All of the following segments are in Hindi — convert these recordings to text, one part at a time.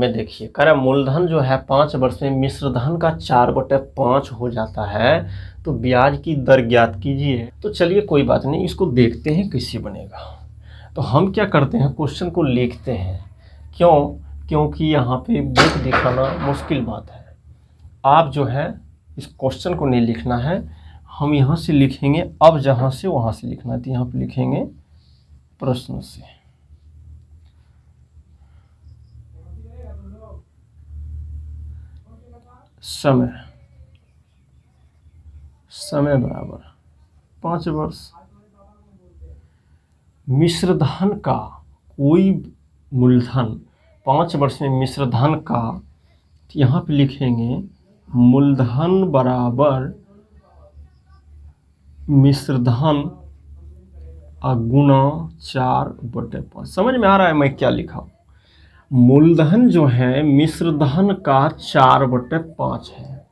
में देखिए कह रहा मूलधन जो है 5 वर्ष में मिश्र धन का 4/5 हो जाता है, तो ब्याज की दर ज्ञात कीजिए। तो चलिए कोई बात नहीं, इसको देखते हैं कैसे बनेगा। तो हम क्या करते हैं, क्वेश्चन को लिखते हैं। क्योंकि यहाँ पे बुक दिखाना मुश्किल बात है। आप जो है इस क्वेश्चन को नहीं लिखना है, हम यहाँ से लिखेंगे। अब जहाँ से वहाँ से लिखना है, तो यहाँ पे लिखेंगे प्रश्न से। समय बराबर 5 वर्ष। मिश्र धन का कोई मूलधन 5 वर्ष में मिश्र धन का, तो यहाँ पे लिखेंगे मूलधन बराबर मिश्र धन गुना 4/5। समझ में आ रहा है मैं क्या लिखा हूँ? मूलधन जो है मिश्र धन का 4/5 है,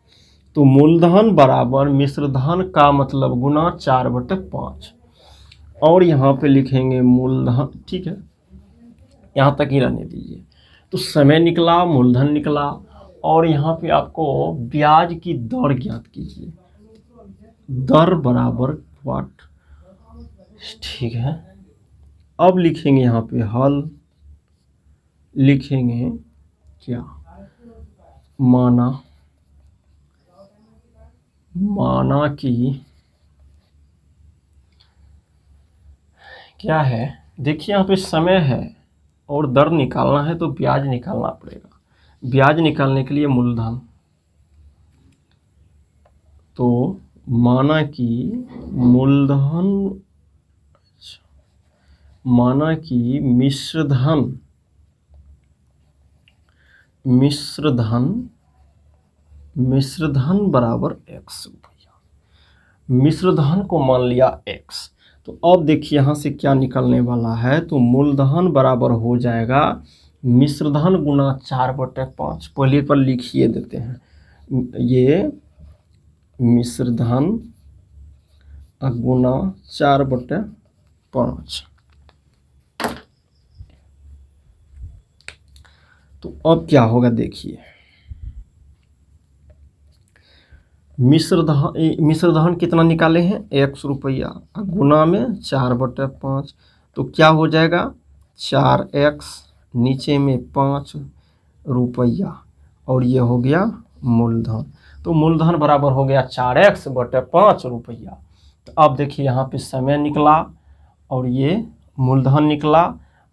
तो मूलधन बराबर मिश्र धन का मतलब गुना 4/5। और यहाँ पे लिखेंगे मूलधन, ठीक है, यहाँ तक ही रहने दीजिए। तो समय निकला, मूलधन निकला, और यहाँ पे आपको ब्याज की दर ज्ञात कीजिए। दर बराबर वाट, ठीक है। अब लिखेंगे यहाँ पे हल, लिखेंगे क्या, माना कि क्या है, देखिए यहाँ पे समय है और दर निकालना है, तो ब्याज निकालना पड़ेगा। ब्याज निकालने के लिए मूलधन, तो माना कि मिश्र धन बराबर x रुपया। मिश्र धन को मान लिया x। तो अब देखिए यहाँ से क्या निकलने वाला है, तो मूलधन बराबर हो जाएगा मिश्र धन गुना 4/5। पहले पर लिखिए देते हैं, ये मिश्र धन गुना 4/5। तो अब क्या होगा देखिए, मिश्र धन कितना निकाले हैं, x रुपया, गुना में 4/5। तो क्या हो जाएगा 4x, नीचे में 5 रुपया, और ये हो गया मूलधन। तो मूलधन बराबर हो गया 4x/5 रुपया। तो अब देखिए यहाँ पे समय निकला और ये मूलधन निकला,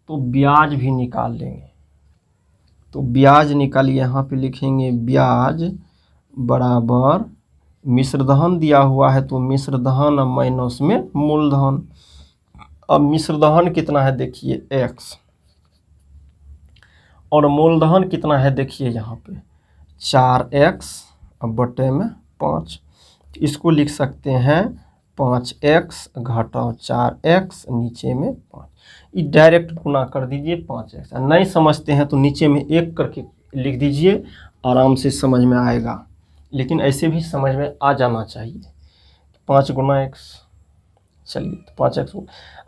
तो ब्याज भी निकाल लेंगे। तो ब्याज निकालिए, यहाँ पे लिखेंगे ब्याज बराबर मिश्र धन दिया हुआ है, तो मिश्र धन माइनस में मूलधन। अब मिश्र धन कितना है देखिए x, और मूलधन कितना है देखिए यहाँ पे 4x/5। इसको लिख सकते हैं 5x घटाओ 4x, नीचे में 5। ये डायरेक्ट गुना कर दीजिए 5x। नहीं समझते हैं तो नीचे में 1 करके लिख दीजिए, आराम से समझ में आएगा। लेकिन ऐसे भी समझ में आ जाना चाहिए। 5 गुना x, चलिए तो 5x।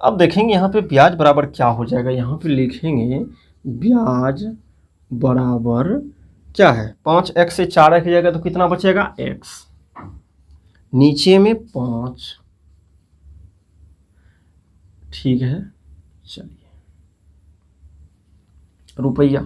अब देखेंगे यहाँ पे ब्याज बराबर क्या हो जाएगा। यहाँ पे लिखेंगे ब्याज बराबर क्या है, 5x से 4x जाएगा तो कितना बचेगा x, नीचे में 5, ठीक है। चलिए रुपया,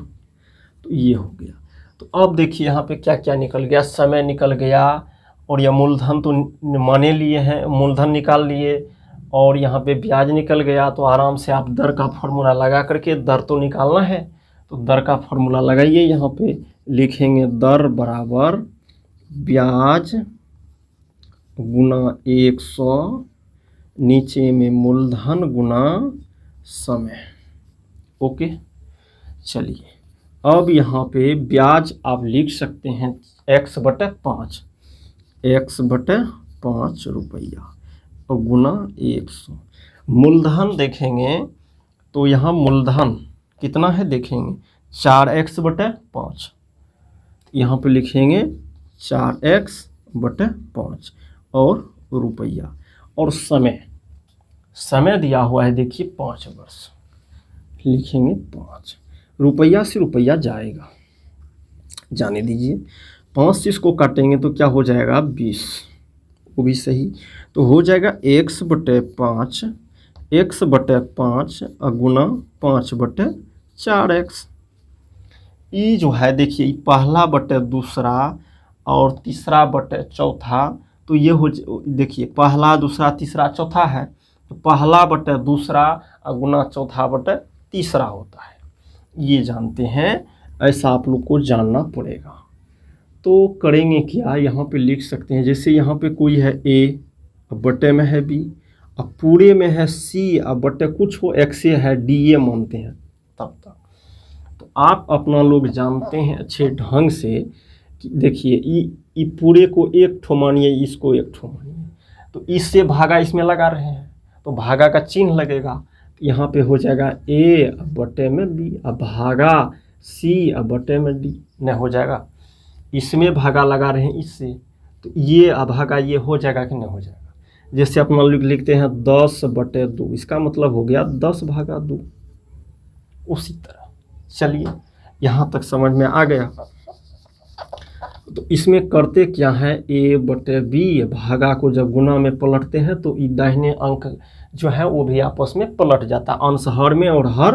तो ये हो गया। तो अब देखिए यहाँ पे क्या क्या निकल गया, समय निकल गया, और यह मूलधन तो माने लिए हैं, मूलधन निकाल लिए, और यहाँ पे ब्याज निकल गया। तो आराम से आप दर का फॉर्मूला लगा करके, दर तो निकालना है, तो दर का फॉर्मूला लगाइए। यहाँ पे लिखेंगे दर बराबर ब्याज गुना 100, नीचे में मूलधन गुना समय। ओके, चलिए अब यहाँ पे ब्याज आप लिख सकते हैं x/5 रुपया, और गुना 100। मूलधन देखेंगे तो यहाँ मूलधन कितना है देखेंगे 4x/5, यहाँ पे लिखेंगे 4x/5 और रुपया। और समय दिया हुआ है देखिए 5 वर्ष, लिखेंगे 5। रुपया से रुपया जाएगा, जाने दीजिए। 5 से इसको काटेंगे तो क्या हो जाएगा 20, वो भी सही। तो हो जाएगा x बटे 5, x बटे 5 गुना 5/4x। ये जो है देखिए पहला बटे दूसरा और तीसरा बटे चौथा, तो ये हो देखिए पहला दूसरा तीसरा चौथा है, तो पहला बटे दूसरा गुना चौथा बटे तीसरा होता है, ये जानते हैं। ऐसा आप लोग को जानना पड़ेगा। तो करेंगे क्या, यहाँ पे लिख सकते हैं जैसे यहाँ पे कोई है a, अब बटे में है b, अब पूरे में है c, अब बटे कुछ हो x है d, ये मानते हैं तब तक। तो आप अपना लोग जानते हैं अच्छे ढंग से कि देखिए ई पूरे को एक ठो मानिए, इसको एक ठो मानिए, तो इससे भागा इसमें लगा रहे हैं तो भागा का चिन्ह लगेगा। यहाँ पे हो जाएगा a अब बटे में b, अब भागा c अब बटे में d, न हो जाएगा। इसमें भागा लगा रहे हैं इससे, तो ये अभागा ये हो जाएगा कि नहीं हो जाएगा। जैसे अपना लोग लिखते हैं 10/2, इसका मतलब हो गया 10/2। उसी तरह चलिए यहाँ तक समझ में आ गया। तो इसमें करते क्या है, a/b, भागा को जब गुना में पलटते हैं तो दाहिने अंक जो है वो भी आपस में पलट जाता है, अंश हर में और हर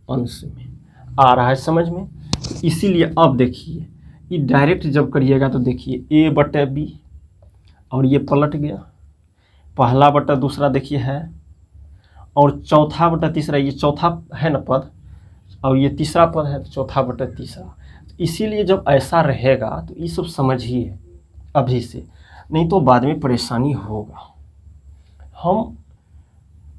अंश में। आ रहा है समझ में। इसीलिए अब देखिए ये डायरेक्ट जब करिएगा तो देखिए a/b और ये पलट गया, पहला बटा दूसरा देखिए है, और चौथा बटा तीसरा, ये चौथा है ना पद, और ये तीसरा पद है तो चौथा बटा तीसरा। इसीलिए जब ऐसा रहेगा तो ये सब समझिए अभी से, नहीं तो बाद में परेशानी होगा। हम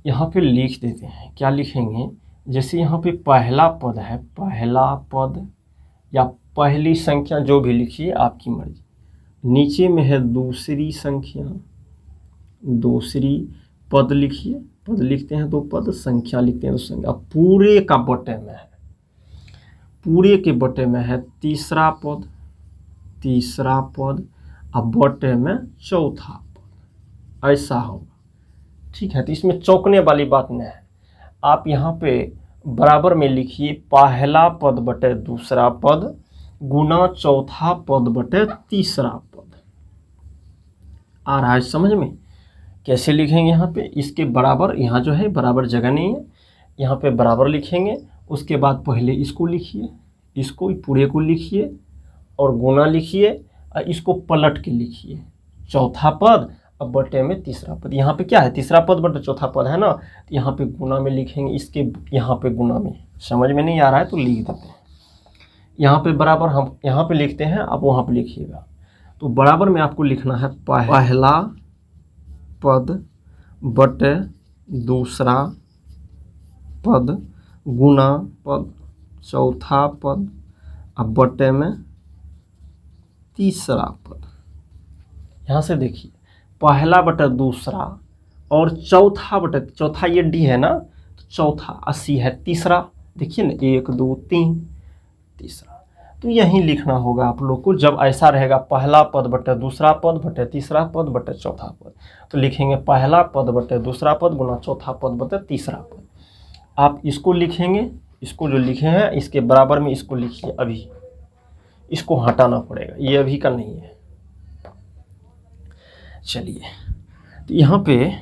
यहाँ पे लिख देते हैं, क्या लिखेंगे, जैसे यहाँ पे पहला पद है, पहला पद या पहली संख्या जो भी लिखिए आपकी मर्जी, नीचे में है दूसरी संख्या, दूसरी पद लिखिए, पद लिखते हैं तो पद, संख्या लिखते हैं तो संख्या। पूरे का बटे में है, पूरे के बटे में है तीसरा पद, तीसरा पद, अब बटे में चौथा पद, ऐसा होगा। ठीक है, तो इसमें चौंकने वाली बात नहीं है। आप यहाँ पे बराबर में लिखिए पहला पद बटे दूसरा पद गुना चौथा पद बटे तीसरा पद। आ रहा है समझ में। कैसे लिखेंगे यहाँ पे, इसके बराबर, यहाँ जो है बराबर जगह नहीं है, यहाँ पे बराबर लिखेंगे, उसके बाद पहले इसको लिखिए, इसको पूरे को लिखिए और गुना लिखिए और इसको पलट के लिखिए, चौथा पद अब बटे में तीसरा पद। यहाँ पे क्या है, तीसरा पद बटे चौथा पद है ना, तो यहाँ पे गुना में लिखेंगे, इसके यहाँ पे गुना में। समझ में नहीं आ रहा है तो लिख देते हैं, यहाँ पे बराबर हम यहाँ पे लिखते हैं, आप वहाँ पे लिखिएगा। तो बराबर में आपको लिखना है पहला पद बटे दूसरा पद गुना पद चौथा पद अब बटे में तीसरा पद। यहाँ से देखिए पहला बटे दूसरा और चौथा बटे, चौथा ये डी है ना, तो चौथा 80 है, तीसरा देखिए ना 1 2 3 तीसरा। तो यही लिखना होगा आप लोग को। जब ऐसा रहेगा पहला पद बटे दूसरा पद बटे तीसरा पद बटे चौथा पद, तो लिखेंगे पहला पद बटे दूसरा पद गुना चौथा पद बटे तीसरा पद। आप इसको लिखेंगे, इसको जो लिखे हैं इसके बराबर में इसको लिखिए, अभी इसको हटाना पड़ेगा, ये अभी का नहीं है। चलिए तो यहाँ पे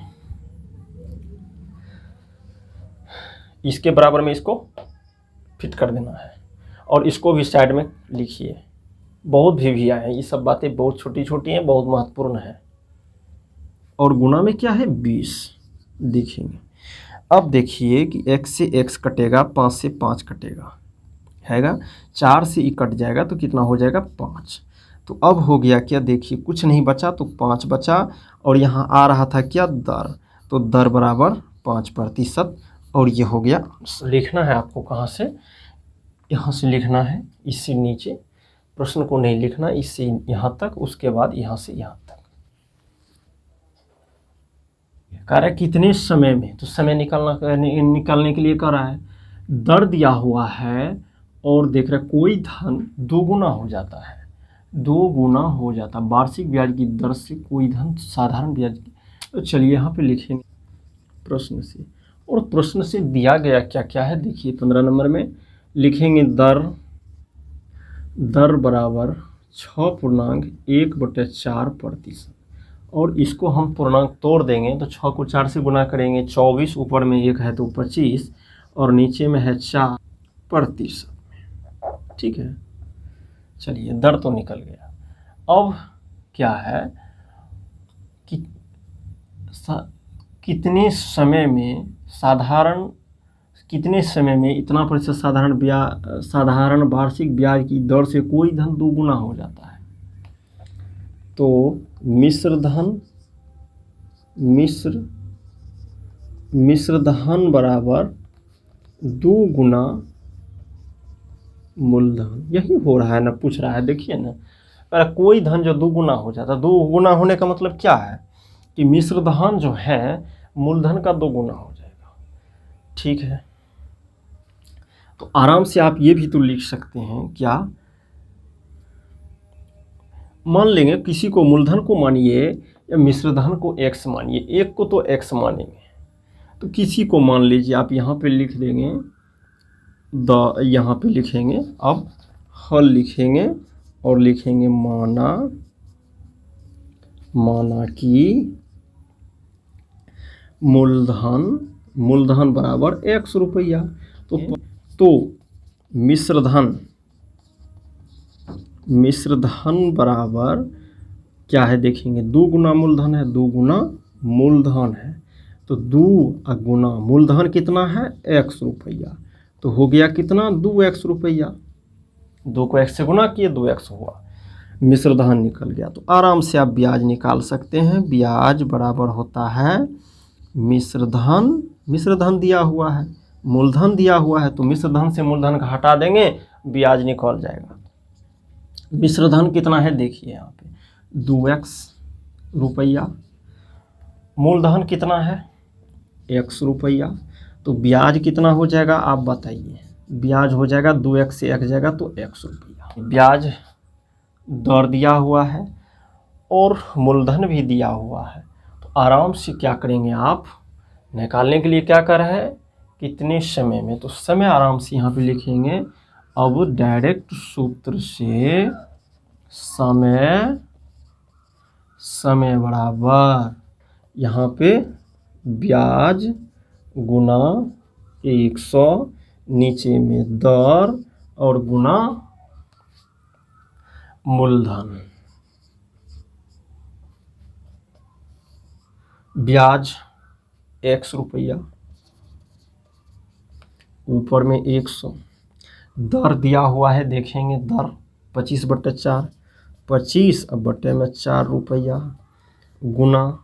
इसके बराबर में इसको फिट कर देना है और इसको भी साइड में लिखिए। बहुत भी आए हैं ये सब बातें, बहुत छोटी छोटी हैं, बहुत महत्वपूर्ण है। और गुना में क्या है 20 लिखेंगे। अब देखिए कि x से x कटेगा, 5 से 5 कटेगा, हैगा 4 से ई कट जाएगा तो कितना हो जाएगा 5। तो अब हो गया क्या, देखिए कुछ नहीं बचा तो 5 बचा, और यहाँ आ रहा था क्या दर, तो दर बराबर 5%, और ये हो गया। लिखना है आपको कहाँ से, यहाँ से लिखना है, इससे नीचे, प्रश्न को नहीं लिखना, इससे यहाँ तक, उसके बाद यहाँ से यहाँ तक। कह रहा है कितने समय में, तो समय निकालने के लिए कह रहा है दर दिया हुआ है और देख रहे कोई धन 2 गुना हो जाता है, 2 गुना हो जाता है वार्षिक ब्याज की दर से कोई धन साधारण ब्याज की। तो चलिए यहाँ पे लिखेंगे प्रश्न से, और प्रश्न से दिया गया क्या क्या है देखिए। 15 नंबर में लिखेंगे दर दर बराबर 6.1/4%। और इसको हम पूर्णांक तोड़ देंगे तो 6 को 4 से गुना करेंगे 24, ऊपर में 1 है तो 25 और नीचे में है 4%। ठीक है, चलिए दर तो निकल गया। अब क्या है कि कितने समय में इतना प्रतिशत साधारण वार्षिक ब्याज की दर से कोई धन दोगुना हो जाता है। तो मिश्र धन बराबर 2 गुना मूलधन। यही हो रहा है ना, पूछ रहा है, देखिए ना, कोई धन जो 2 गुना हो जाता है। 2 गुना होने का मतलब क्या है कि मिश्र धन जो है मूलधन का 2 गुना हो जाएगा। ठीक है, तो आराम से आप ये भी तो लिख सकते हैं, क्या मान लेंगे, किसी को मूलधन को मानिए या मिश्र धन को x मानिए, एक को तो x मानेंगे, तो किसी को मान लीजिए आप यहाँ पे लिख देंगे यहाँ पे लिखेंगे, अब हल लिखेंगे और लिखेंगे माना कि मूलधन बराबर x रुपया। तो मिश्र धन बराबर क्या है देखेंगे, 2 गुना मूलधन है, 2 गुना मूलधन है, तो 2 गुना मूलधन कितना है x रुपया, तो हो गया कितना 2x रुपया। 2 को x से गुना किए 2x हुआ, मिश्र धन निकल गया। तो आराम से आप ब्याज निकाल सकते हैं। ब्याज बराबर होता है मिश्र धन दिया हुआ है, मूलधन दिया हुआ है, तो मिश्र धन से मूलधन का हटा देंगे, ब्याज निकल जाएगा। मिश्र धन कितना है देखिए यहाँ पे 2x रुपया, मूलधन कितना है x रुपया, तो ब्याज कितना हो जाएगा आप बताइए। ब्याज हो जाएगा 2x से 1 जाएगा तो x रुपया। ब्याज दर दिया हुआ है और मूलधन भी दिया हुआ है, तो आराम से क्या करेंगे आप, निकालने के लिए क्या कर रहे हैं, कितने समय में, तो समय आराम से यहाँ पे लिखेंगे। अब डायरेक्ट सूत्र से समय बराबर यहाँ पे ब्याज गुना 100, नीचे में दर और गुना मूलधन। ब्याज x रुपया, ऊपर में 100, दर दिया हुआ है देखेंगे, दर 25/4, 25 अब बटे में 4 रुपया, गुना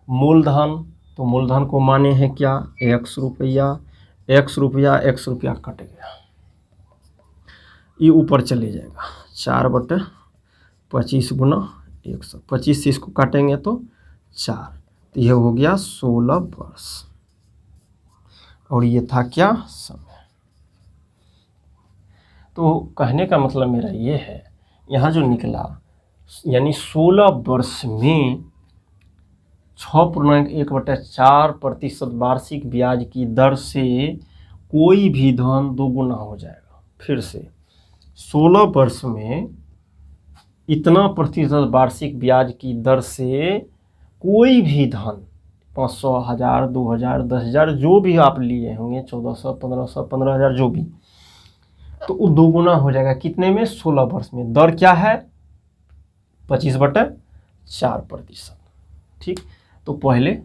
मूलधन, तो मूलधन को माने हैं क्या x रुपया, x रुपया कट गया, ये ऊपर चले जाएगा 4/25 गुना 100, 25 से इसको काटेंगे तो 4, तो यह हो गया 16 वर्ष। और ये था क्या समय। तो कहने का मतलब मेरा ये है, यहाँ जो निकला यानी 16 वर्ष में 6.1/4% वार्षिक ब्याज की दर से कोई भी धन 2 गुना हो जाएगा। फिर से 16 वर्ष में इतना प्रतिशत वार्षिक ब्याज की दर से कोई भी धन 500, 1000, 2000, 10,000 जो भी आप लिए होंगे, 1400, 1500, 15,000 जो भी, तो वो 2 गुना हो जाएगा कितने में 16 वर्ष में। दर क्या है 25/4%। ठीक, तो पहले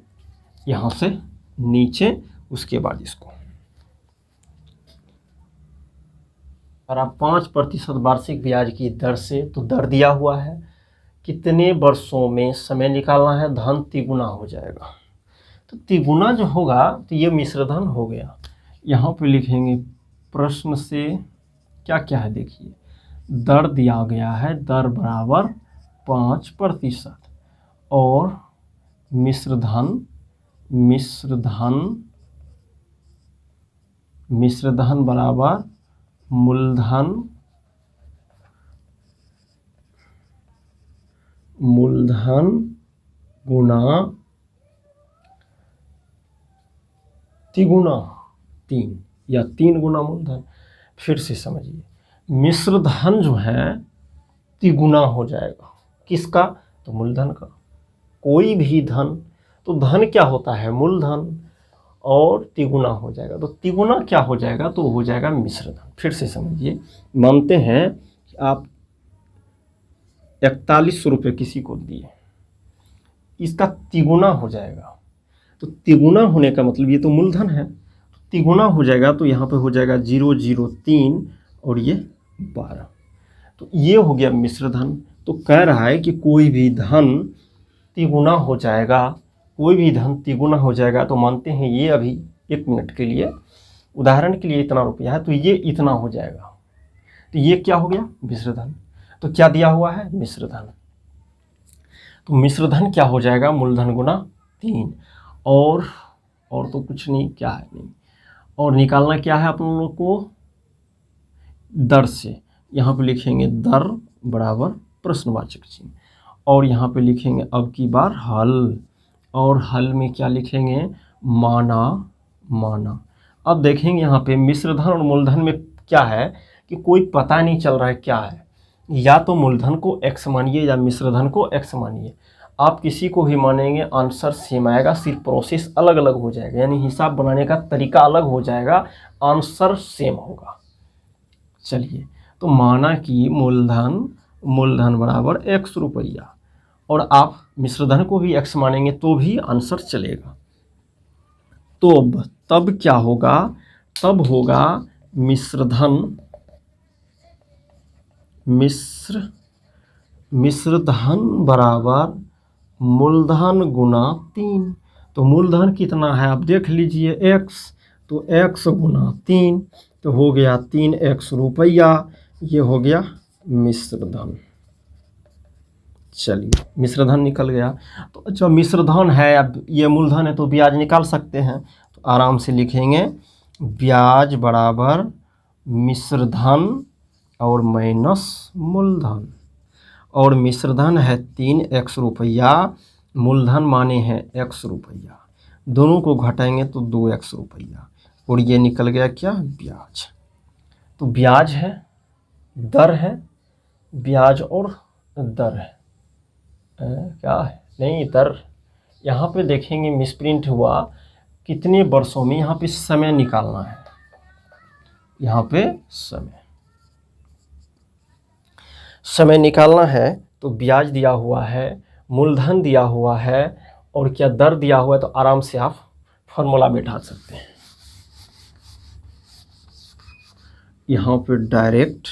यहाँ से नीचे, उसके बाद इसको, और आप 5% वार्षिक ब्याज की दर से, तो दर दिया हुआ है, कितने वर्षों में समय निकालना है, धन तिगुना हो जाएगा। तो तिगुना जो होगा तो ये मिश्र धन हो गया। यहाँ पे लिखेंगे प्रश्न से क्या क्या है देखिए, दर दिया गया है, दर बराबर 5% और मिश्र धन बराबर मूलधन गुना तिगुना 3 या 3 गुना मूलधन। फिर से समझिए, मिश्र धन जो है तिगुना हो जाएगा। किसका? तो मूलधन का। कोई भी धन, तो धन क्या होता है? मूलधन, और तिगुना हो जाएगा। तो तिगुना क्या हो जाएगा? तो हो जाएगा मिश्र धन। फिर से समझिए, मानते हैं कि आप 41 रुपये किसी को दिए, इसका तिगुना हो जाएगा। तो तिगुना होने का मतलब, ये तो मूलधन है, तो तिगुना हो जाएगा तो यहाँ पे हो जाएगा 003 और ये 12। तो ये हो गया मिश्र धन। तो कह रहा है कि कोई भी धन तिगुना हो जाएगा, कोई भी धन तिगुना हो जाएगा। तो मानते हैं ये अभी 1 मिनट के लिए, उदाहरण के लिए इतना रुपया है तो ये इतना हो जाएगा। तो ये क्या हो गया? मिश्र धन। तो क्या दिया हुआ है? मिश्र धन। तो मिश्र धन क्या हो जाएगा? मूलधन गुना 3। और तो कुछ नहीं, क्या है नहीं। और निकालना क्या है अपन लोग को? दर से। यहाँ पे लिखेंगे दर बराबर प्रश्नवाचक चिन्ह, और यहाँ पे लिखेंगे अब की बार हल, और हल में क्या लिखेंगे? माना। अब देखेंगे यहाँ पे मिश्र धन और मूलधन में क्या है कि कोई पता नहीं चल रहा है क्या है। या तो मूलधन को x मानिए या मिश्र धन को x मानिए। आप किसी को भी मानेंगे आंसर सेम आएगा, सिर्फ प्रोसेस अलग अलग हो जाएगा, यानी हिसाब बनाने का तरीका अलग हो जाएगा, आंसर सेम होगा। चलिए, तो माना कि मूलधन बराबर x रुपया, और आप मिश्रधन को भी x मानेंगे तो भी आंसर चलेगा। तो तब क्या होगा? तब होगा मिश्रधन बराबर मूलधन गुना 3। तो मूलधन कितना है आप देख लीजिए, x, तो x गुना 3, तो हो गया 3x रुपया। ये हो गया मिश्रधन। चलिए, मिश्रधन निकल गया। तो अच्छा, मिश्रधन है, अब ये मूलधन है तो ब्याज निकाल सकते हैं। तो आराम से लिखेंगे ब्याज बराबर मिश्रधन और माइनस मूलधन, और मिश्रधन है 3x रुपया, मूलधन माने हैं x रुपया, दोनों को घटाएंगे तो 2x रुपया, और ये निकल गया क्या? ब्याज। तो ब्याज है, दर है, ब्याज और दर है, क्या है? नहीं, दर। यहाँ पे देखेंगे मिसप्रिंट हुआ, कितने वर्षों में, यहाँ पे समय निकालना है, यहाँ पे समय निकालना है। तो ब्याज दिया हुआ है, मूलधन दिया हुआ है, और क्या दर दिया हुआ है। तो आराम से आप फॉर्मूला बैठा सकते हैं। यहाँ पे डायरेक्ट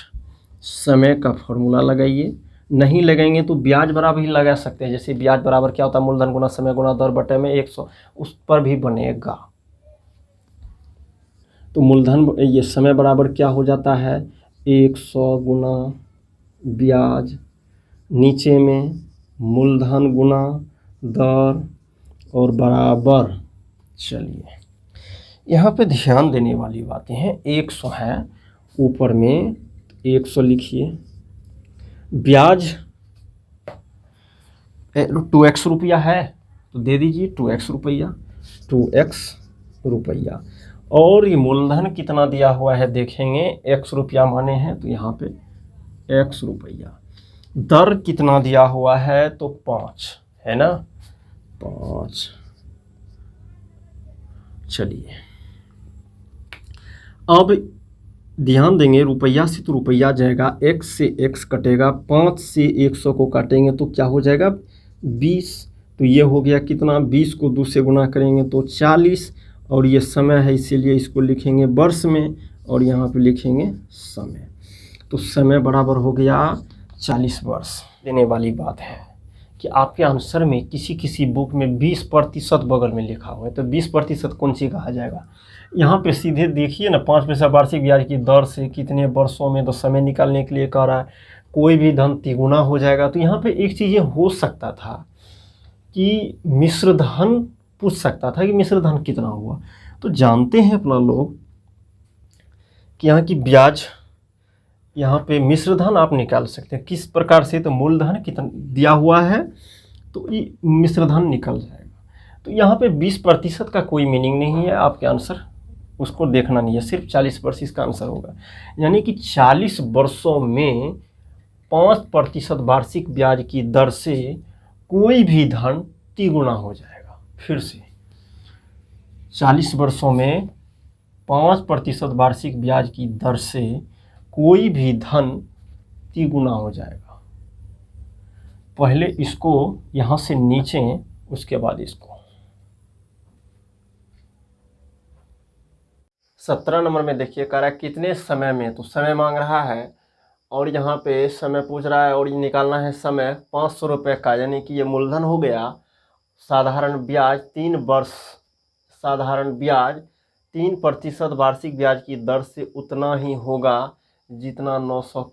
समय का फॉर्मूला लगाइए, नहीं लगाएंगे तो ब्याज बराबर ही लगा सकते हैं। जैसे ब्याज बराबर क्या होता है? मूलधन गुना समय गुना दर बटे में 100, उस पर भी बनेगा। तो मूलधन, ये समय बराबर क्या हो जाता है? 100 गुना ब्याज, नीचे में मूलधन गुना दर, और बराबर। चलिए, यहाँ पे ध्यान देने वाली बातें हैं। 100 है, ऊपर में 100 लिखिए। ब्याज 2x रुपया है तो दे दीजिए 2x रुपया, 2x रुपया। और ये मूलधन कितना दिया हुआ है देखेंगे, x रुपया माने हैं तो यहाँ पे x रुपया। दर कितना दिया हुआ है? तो 5 है ना, 5। चलिए, अब ध्यान देंगे, रुपया से तो रुपया जाएगा, x से x कटेगा, 5 से 100 को काटेंगे तो क्या हो जाएगा? 20। तो ये हो गया कितना? 20 को 2 से गुना करेंगे तो 40, और ये समय है इसीलिए इसको लिखेंगे वर्ष में, और यहाँ पे लिखेंगे समय। तो समय बराबर हो गया 40 वर्ष। देने वाली बात है कि आपके आंसर में किसी बुक में 20% बगल में लिखा हुआ है, तो 20% कौन सी कहा जाएगा? यहाँ पे सीधे देखिए ना, 5 पैसा वार्षिक ब्याज की दर से कितने वर्षों में, तो समय निकालने के लिए कह रहा है। कोई भी धन तिगुना हो जाएगा। तो यहाँ पे एक चीज़ हो सकता था कि मिश्रधन पूछ सकता था कि मिश्रधन कितना हुआ। तो जानते हैं अपना लोग कि यहाँ की ब्याज, यहाँ पे मिश्रधन आप निकाल सकते हैं किस प्रकार से? तो मूलधन कितना दिया हुआ है तो ये मिश्रधन निकल जाएगा। तो यहाँ पे 20% का कोई मीनिंग नहीं है, आपके आंसर उसको देखना नहीं है, सिर्फ 40 वर्ष इसका आंसर होगा। यानी कि 40 वर्षों में 5% वार्षिक ब्याज की दर से कोई भी धन तिगुना हो जाएगा। फिर से 40 वर्षों में 5% वार्षिक ब्याज की दर से कोई भी धन तिगुना हो जाएगा। पहले इसको यहाँ से नीचे, उसके बाद इसको। 17 नंबर में देखिए, कह रहा है कितने समय में, तो समय मांग रहा है और यहाँ पे समय पूछ रहा है और ये निकालना है समय 500 रुपये का, यानी कि ये मूलधन हो गया। साधारण ब्याज 3 वर्ष, साधारण ब्याज 3% वार्षिक ब्याज की दर से उतना ही होगा जितना 900।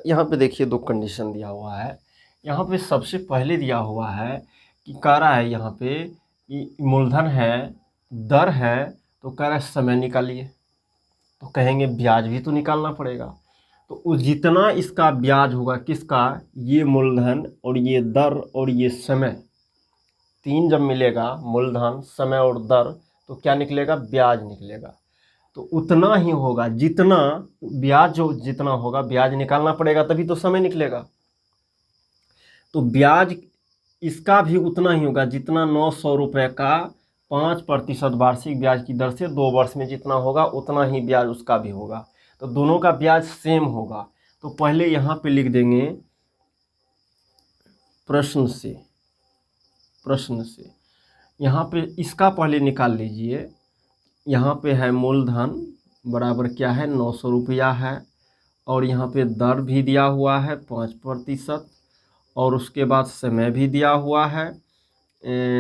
यहाँ पे देखिए 2 कंडीशन दिया हुआ है। यहाँ पे सबसे पहले दिया हुआ है कि कह रहा है यहाँ पे कि मूलधन है, दर है, तो कह रहा है समय निकालिए, तो कहेंगे ब्याज भी तो निकालना पड़ेगा। तो जितना इसका ब्याज होगा, किसका, ये मूलधन और ये दर और ये समय, 3 जब मिलेगा, मूलधन, समय और दर, तो क्या निकलेगा, ब्याज निकलेगा। तो उतना ही होगा जितना ब्याज, जो जितना होगा ब्याज निकालना पड़ेगा, तभी तो समय निकलेगा। तो ब्याज इसका भी उतना ही होगा जितना 900 रुपये का 5% वार्षिक ब्याज की दर से 2 वर्ष में जितना होगा उतना ही ब्याज उसका भी होगा। तो दोनों का ब्याज सेम होगा। तो पहले यहाँ पे लिख देंगे प्रश्न से, प्रश्न से यहाँ पे इसका पहले निकाल लीजिए। यहाँ पे है मूलधन बराबर क्या है, 900 रुपया है, और यहाँ पे दर भी दिया हुआ है 5%, और उसके बाद समय भी दिया हुआ है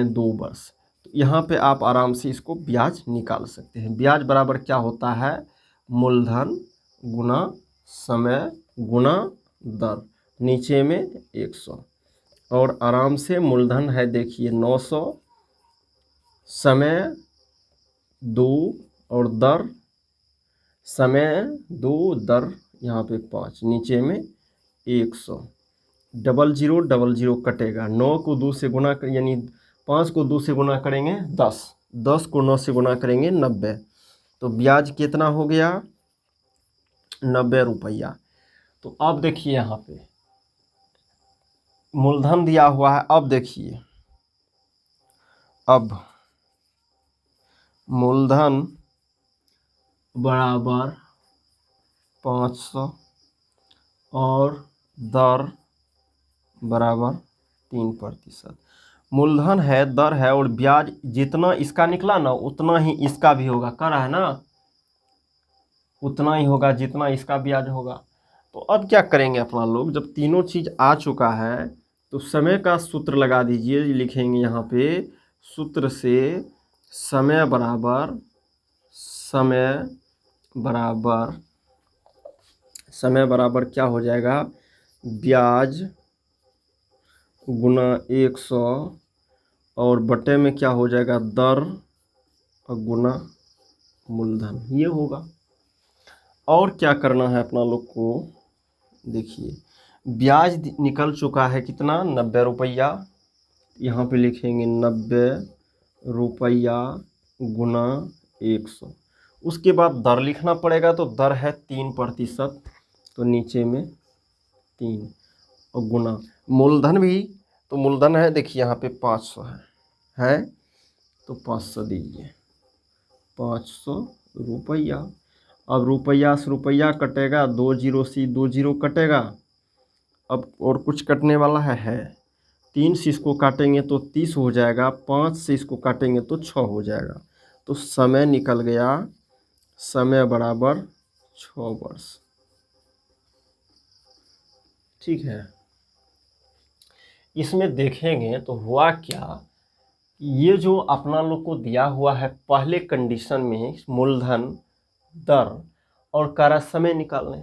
2 वर्ष। तो यहाँ पे आप आराम से इसको ब्याज निकाल सकते हैं। ब्याज बराबर क्या होता है, मूलधन गुना समय गुना दर, नीचे में 100, और आराम से मूलधन है देखिए 900, समय 2 और दर, समय 2 दर यहाँ पे 5, नीचे में 100। 0000 कटेगा, 9 को 2 से गुना कर, यानी 5 को 2 से गुना करेंगे 10, 10 को 9 से गुना करेंगे 90। तो ब्याज कितना हो गया, 90 रुपया। तो अब देखिए यहाँ पे मूलधन दिया हुआ है। अब देखिए, अब मूलधन बराबर 500 और दर बराबर 3%। मूलधन है, दर है, और ब्याज जितना इसका निकला ना उतना ही इसका भी होगा, कह रहा है ना, उतना ही होगा जितना इसका ब्याज होगा। तो अब क्या करेंगे अपना लोग, जब तीनों चीज़ आ चुका है तो समय का सूत्र लगा दीजिए। लिखेंगे यहाँ पे सूत्र से समय बराबर, समय बराबर, समय बराबर क्या हो जाएगा, ब्याज गुना 100, और बटे में क्या हो जाएगा, दर और गुना मूलधन, ये होगा। और क्या करना है अपना लोग को, देखिए ब्याज निकल चुका है कितना, 90 रुपया। यहाँ पे लिखेंगे 90 रुपया गुना 100। उसके बाद दर लिखना पड़ेगा, तो दर है 3%, तो नीचे में 3, और गुना मूलधन भी, तो मूलधन है देखिए यहाँ पे 500 है तो 500 दीजिए, 500 रुपया। अब रुपया से रुपया कटेगा, 2 जीरो से 2 जीरो कटेगा। अब और कुछ कटने वाला है 3 से इसको काटेंगे तो 30 हो जाएगा, 5 से इसको काटेंगे तो 6 हो जाएगा। तो समय निकल गया, समय बराबर 6 वर्ष। ठीक है, इसमें देखेंगे तो हुआ क्या, ये जो अपना लोग को दिया हुआ है पहले कंडीशन में मूलधन, दर और करा समय निकालने,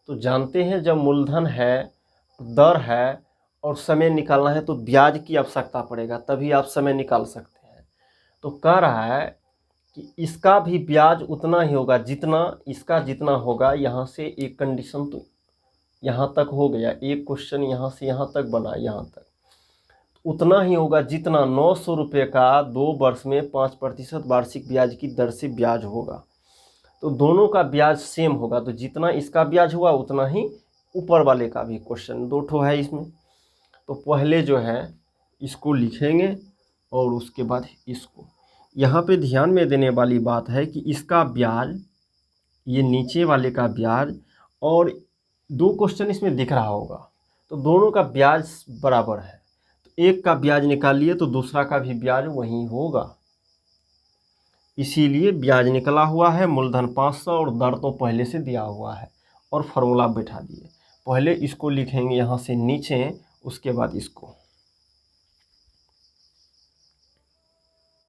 तो जानते हैं जब मूलधन है, दर है और समय निकालना है तो ब्याज की आवश्यकता पड़ेगा, तभी आप समय निकाल सकते हैं। तो कह रहा है कि इसका भी ब्याज उतना ही होगा जितना इसका जितना होगा। यहाँ से एक कंडीशन तो यहाँ तक हो गया, एक क्वेश्चन यहाँ से यहाँ तक बना, यहाँ तक उतना ही होगा जितना 900 रुपये का 2 वर्ष में 5% वार्षिक ब्याज की दर से ब्याज होगा। तो दोनों का ब्याज सेम होगा, तो जितना इसका ब्याज हुआ उतना ही ऊपर वाले का भी। क्वेश्चन 2 ठो है इसमें। तो पहले जो है इसको लिखेंगे और उसके बाद इसको। यहाँ पे ध्यान में देने वाली बात है कि इसका ब्याज, ये नीचे वाले का ब्याज, और 2 क्वेश्चन इसमें दिख रहा होगा, तो दोनों का ब्याज बराबर है। तो एक का ब्याज निकालिए तो दूसरा का भी ब्याज वही होगा, इसीलिए ब्याज निकला हुआ है मूलधन 500 और दर तो पहले से दिया हुआ है। और फार्मूला बैठा दिए। पहले इसको लिखेंगे यहाँ से नीचे, उसके बाद इसको।